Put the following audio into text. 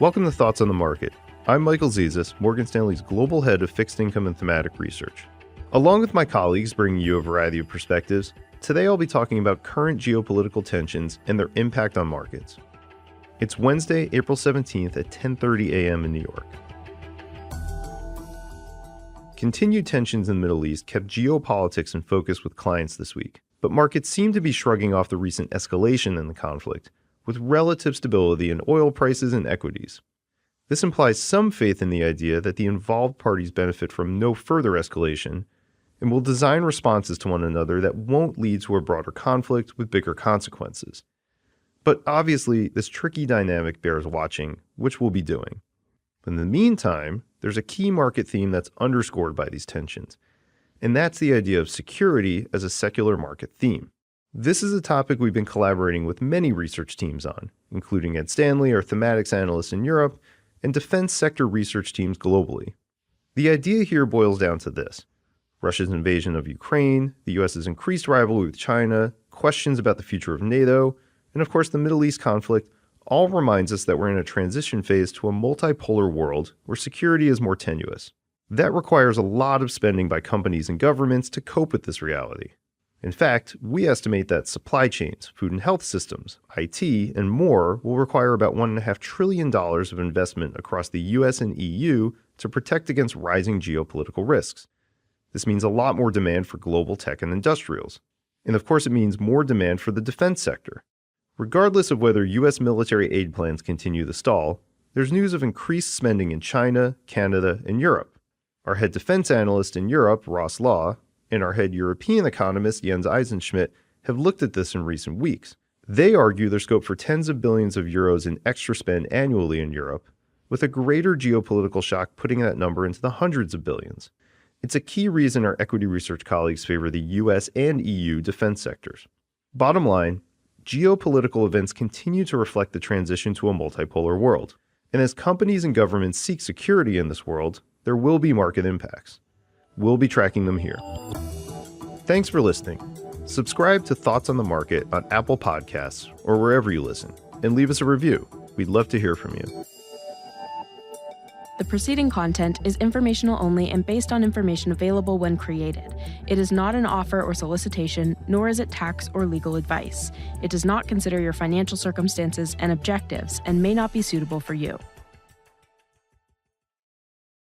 Welcome to Thoughts on the Market. I'm Michael Zezas, Morgan Stanley's Global Head of Fixed Income and Thematic Research. Along with my colleagues bringing you a variety of perspectives, today I'll be talking about current geopolitical tensions and their impact on markets. It's Wednesday, April 17th at 10:30 a.m. in New York. Continued tensions in the Middle East kept geopolitics in focus with clients this week, but markets seem to be shrugging off the recent escalation in the conflict, with relative stability in oil prices and equities. This implies some faith in the idea that the involved parties benefit from no further escalation and will design responses to one another that won't lead to a broader conflict with bigger consequences. But obviously, this tricky dynamic bears watching, which we'll be doing. In the meantime, there's a key market theme that's underscored by these tensions, and that's the idea of security as a secular market theme. This is a topic we've been collaborating with many research teams on, including Ed Stanley, our thematics analyst in Europe, and defense sector research teams globally. The idea here boils down to this: Russia's invasion of Ukraine, the US's increased rivalry with China, questions about the future of NATO, and of course the Middle East conflict all reminds us that we're in a transition phase to a multipolar world where security is more tenuous. That requires a lot of spending by companies and governments to cope with this reality. In fact, we estimate that supply chains, food and health systems, IT, and more will require about $1.5 trillion of investment across the US and EU to protect against rising geopolitical risks. This means a lot more demand for global tech and industrials. And of course, it means more demand for the defense sector. Regardless of whether US military aid plans continue to stall, there's news of increased spending in China, Canada, and Europe. Our head defense analyst in Europe, Ross Law, and our head European economist, Jens Eisenschmidt, have looked at this in recent weeks. They argue there's scope for tens of billions of euros in extra spend annually in Europe, with a greater geopolitical shock putting that number into the hundreds of billions. It's a key reason our equity research colleagues favor the US and EU defense sectors. Bottom line, geopolitical events continue to reflect the transition to a multipolar world. And as companies and governments seek security in this world, there will be market impacts. We'll be tracking them here. Thanks for listening. Subscribe to Thoughts on the Market on Apple Podcasts or wherever you listen, and leave us a review. We'd love to hear from you. The preceding content is informational only and based on information available when created. It is not an offer or solicitation, nor is it tax or legal advice. It does not consider your financial circumstances and objectives and may not be suitable for you.